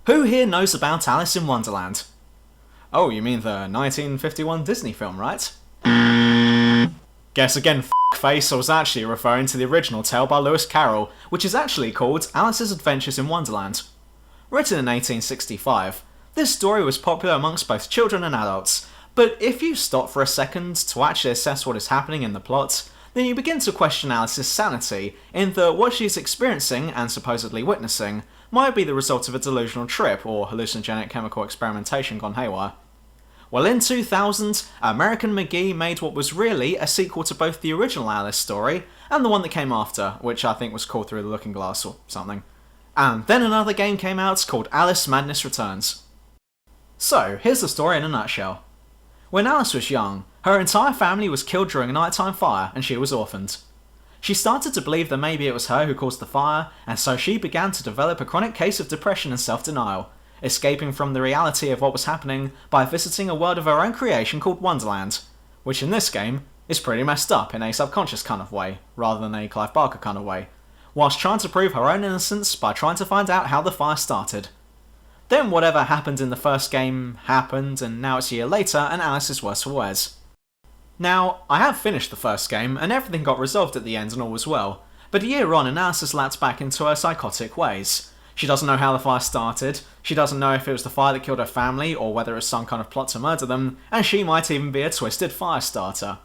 Who here knows about Alice in Wonderland? Oh, you mean the 1951 Disney film, right? Guess again, face, I was actually referring to the original tale by Lewis Carroll, which is actually called Alice's Adventures in Wonderland. Written in 1865, this story was popular amongst both children and adults, but if you stop for a second to actually assess what is happening in the plot, then you begin to question Alice's sanity, in that what she is experiencing and supposedly witnessing might be the result of a delusional trip or hallucinogenic chemical experimentation gone haywire. Well, in 2000, American McGee made what was really a sequel to both the original Alice story and the one that came after, which I think was called Through the Looking Glass or something. And then another game came out called Alice Madness Returns. So, here's the story in a nutshell. When Alice was young, her entire family was killed during a nighttime fire and she was orphaned. She started to believe that maybe it was her who caused the fire, and so she began to develop a chronic case of depression and self-denial, escaping from the reality of what was happening by visiting a world of her own creation called Wonderland, which in this game is pretty messed up in a subconscious kind of way, rather than a Clive Barker kind of way, whilst trying to prove her own innocence by trying to find out how the fire started. Then whatever happened in the first game happened, and now it's a year later and Alice is worse for wears. Now, I have finished the first game and everything got resolved at the end and all was well, but a year on and Alice has lapsed back into her psychotic ways. She doesn't know how the fire started, she doesn't know if it was the fire that killed her family or whether it was some kind of plot to murder them, and she might even be a twisted fire starter.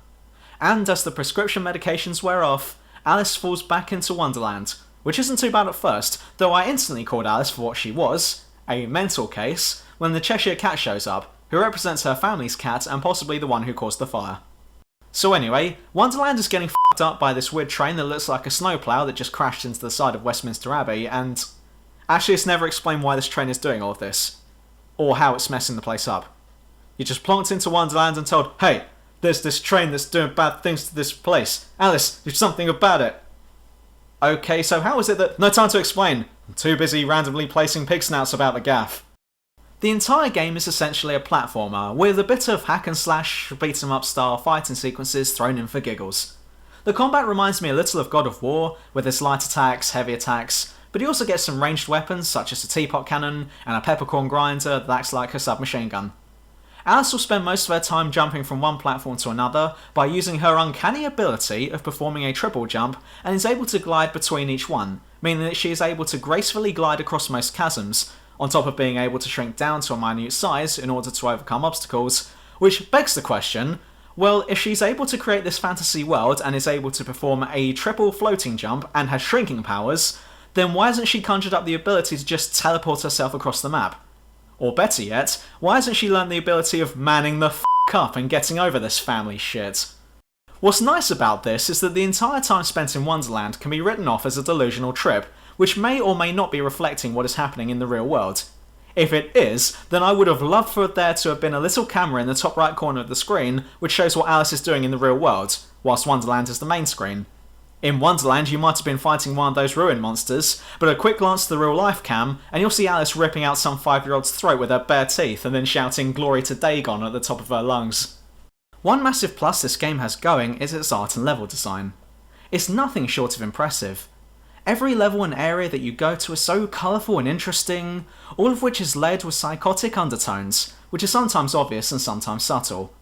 And as the prescription medications wear off, Alice falls back into Wonderland, which isn't too bad at first, though I instantly called Alice for what she was, a mental case, when the Cheshire Cat shows up, who represents her family's cat and possibly the one who caused the fire. So anyway, Wonderland is getting f***ed up by this weird train that looks like a snowplow that just crashed into the side of Westminster Abbey, and actually it's never explained why this train is doing all of this, or how it's messing the place up. You're just plonked into Wonderland and told, hey, there's this train that's doing bad things to this place. Alice, do something about it. Okay, so how is it that... No time to explain. I'm too busy randomly placing pig snouts about the gaff. The entire game is essentially a platformer, with a bit of hack and slash, beat 'em up style fighting sequences thrown in for giggles. The combat reminds me a little of God of War, with its light attacks, heavy attacks, but you also get some ranged weapons such as a teapot cannon and a peppercorn grinder that acts like a submachine gun. Alice will spend most of her time jumping from one platform to another by using her uncanny ability of performing a triple jump and is able to glide between each one, meaning that she is able to gracefully glide across most chasms, on top of being able to shrink down to a minute size in order to overcome obstacles, which begs the question, well, if she's able to create this fantasy world and is able to perform a triple floating jump and has shrinking powers, then why hasn't she conjured up the ability to just teleport herself across the map? Or better yet, why hasn't she learned the ability of manning the f*** up and getting over this family shit? What's nice about this is that the entire time spent in Wonderland can be written off as a delusional trip, which may or may not be reflecting what is happening in the real world. If it is, then I would have loved for there to have been a little camera in the top right corner of the screen which shows what Alice is doing in the real world, whilst Wonderland is the main screen. In Wonderland you might have been fighting one of those ruin monsters, but a quick glance to the real life cam and you'll see Alice ripping out some 5-year-old's throat with her bare teeth and then shouting glory to Dagon at the top of her lungs. One massive plus this game has going is its art and level design. It's nothing short of impressive. Every level and area that you go to is so colourful and interesting, all of which is led with psychotic undertones, which are sometimes obvious and sometimes subtle.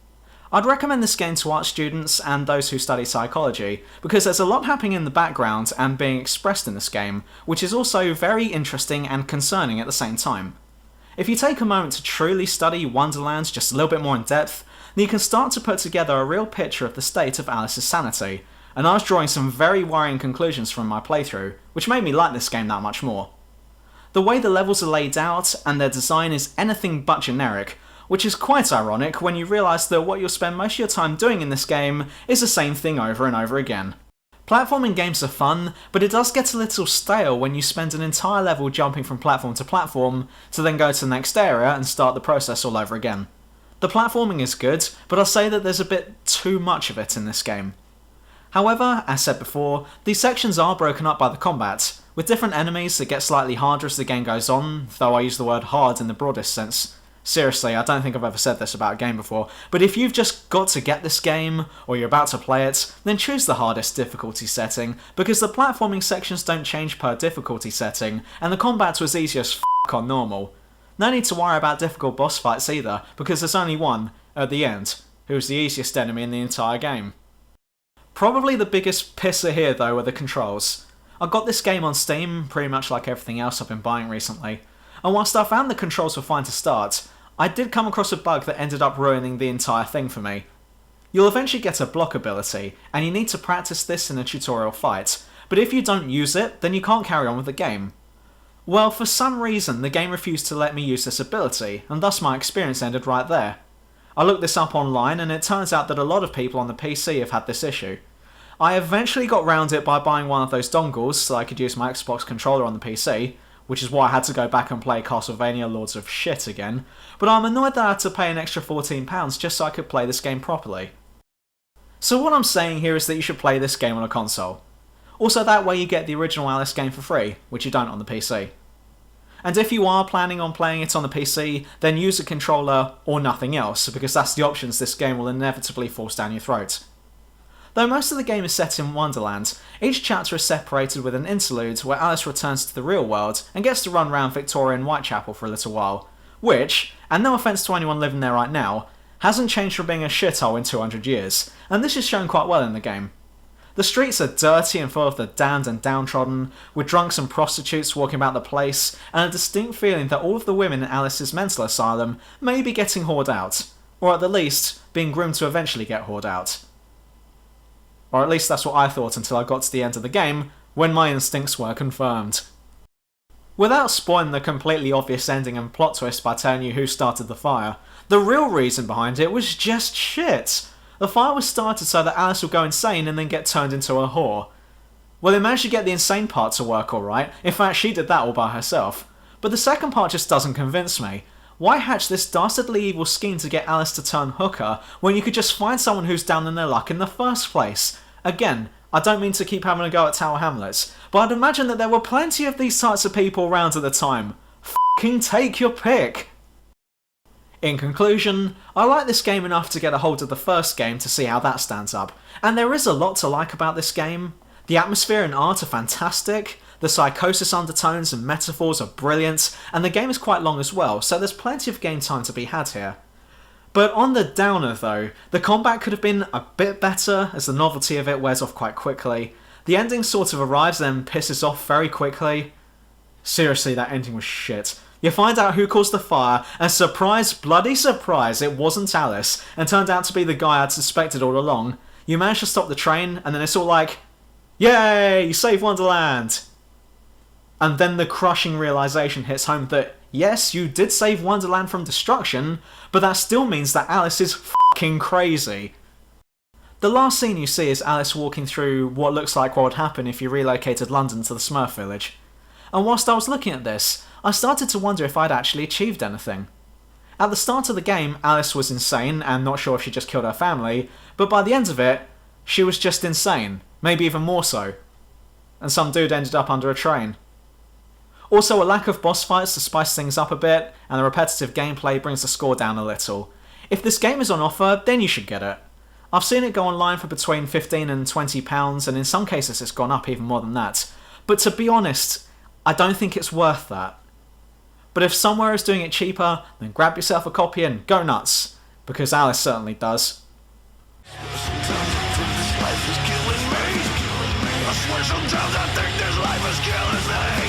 I'd recommend this game to art students and those who study psychology, because there's a lot happening in the background and being expressed in this game, which is also very interesting and concerning at the same time. If you take a moment to truly study Wonderland just a little bit more in depth, then you can start to put together a real picture of the state of Alice's sanity, and I was drawing some very worrying conclusions from my playthrough, which made me like this game that much more. The way the levels are laid out and their design is anything but generic, which is quite ironic when you realise that what you'll spend most of your time doing in this game is the same thing over and over again. Platforming games are fun, but it does get a little stale when you spend an entire level jumping from platform to platform to then go to the next area and start the process all over again. The platforming is good, but I'll say that there's a bit too much of it in this game. However, as said before, these sections are broken up by the combat, with different enemies that get slightly harder as the game goes on, though I use the word hard in the broadest sense. Seriously, I don't think I've ever said this about a game before, but if you've just got to get this game, or you're about to play it, then choose the hardest difficulty setting, because the platforming sections don't change per difficulty setting, and the combat was easy as f*** on normal. No need to worry about difficult boss fights either, because there's only one, at the end, who's the easiest enemy in the entire game. Probably the biggest pisser here though are the controls. I got this game on Steam, pretty much like everything else I've been buying recently, and whilst I found the controls were fine to start, I did come across a bug that ended up ruining the entire thing for me. You'll eventually get a block ability, and you need to practice this in a tutorial fight, but if you don't use it, then you can't carry on with the game. Well, for some reason the game refused to let me use this ability, and thus my experience ended right there. I looked this up online and it turns out that a lot of people on the PC have had this issue. I eventually got round it by buying one of those dongles so I could use my Xbox controller on the PC, which is why I had to go back and play Castlevania Lords of Shit again, but I'm annoyed that I had to pay an extra £14 just so I could play this game properly. So what I'm saying here is that you should play this game on a console. Also that way you get the original Alice game for free, which you don't on the PC. And if you are planning on playing it on the PC, then use a controller or nothing else, because that's the options this game will inevitably force down your throat. Though most of the game is set in Wonderland, each chapter is separated with an interlude where Alice returns to the real world and gets to run around Victorian Whitechapel for a little while, which, and no offence to anyone living there right now, hasn't changed from being a shithole in 200 years, and this is shown quite well in the game. The streets are dirty and full of the damned and downtrodden, with drunks and prostitutes walking about the place, and a distinct feeling that all of the women in Alice's mental asylum may be getting whored out, or at the least, being groomed to eventually get whored out. Or at least that's what I thought until I got to the end of the game, when my instincts were confirmed. Without spoiling the completely obvious ending and plot twist by telling you who started the fire, the real reason behind it was just shit. The fire was started so that Alice would go insane and then get turned into a whore. Well, they managed to get the insane part to work alright, in fact she did that all by herself. But the second part just doesn't convince me. Why hatch this dastardly evil scheme to get Alice to turn hooker, when you could just find someone who's down in their luck in the first place? Again, I don't mean to keep having a go at Tower Hamlets, but I'd imagine that there were plenty of these types of people around at the time. F***ing take your pick! In conclusion, I like this game enough to get a hold of the first game to see how that stands up, and there is a lot to like about this game. The atmosphere and art are fantastic, the psychosis undertones and metaphors are brilliant, and the game is quite long as well, so there's plenty of game time to be had here. But on the downer though, the combat could have been a bit better, as the novelty of it wears off quite quickly. The ending sort of arrives and pisses off very quickly. Seriously, that ending was shit. You find out who caused the fire, and surprise, bloody surprise, it wasn't Alice, and turned out to be the guy I'd suspected all along. You manage to stop the train, and then it's all like, yay, you saved Wonderland! And then the crushing realisation hits home that, yes, you did save Wonderland from destruction, but that still means that Alice is f***ing crazy. The last scene you see is Alice walking through what looks like what would happen if you relocated London to the Smurf village. And whilst I was looking at this, I started to wonder if I'd actually achieved anything. At the start of the game, Alice was insane and not sure if she just killed her family, but by the end of it, she was just insane, maybe even more so. And some dude ended up under a train. Also, a lack of boss fights to spice things up a bit, and the repetitive gameplay brings the score down a little. If this game is on offer, then you should get it. I've seen it go online for between £15 and £20, and in some cases it's gone up even more than that. But to be honest, I don't think it's worth that. But if somewhere is doing it cheaper, then grab yourself a copy and go nuts, because Alice certainly does. Life is killing me. I swear sometimes I think this life is killing me.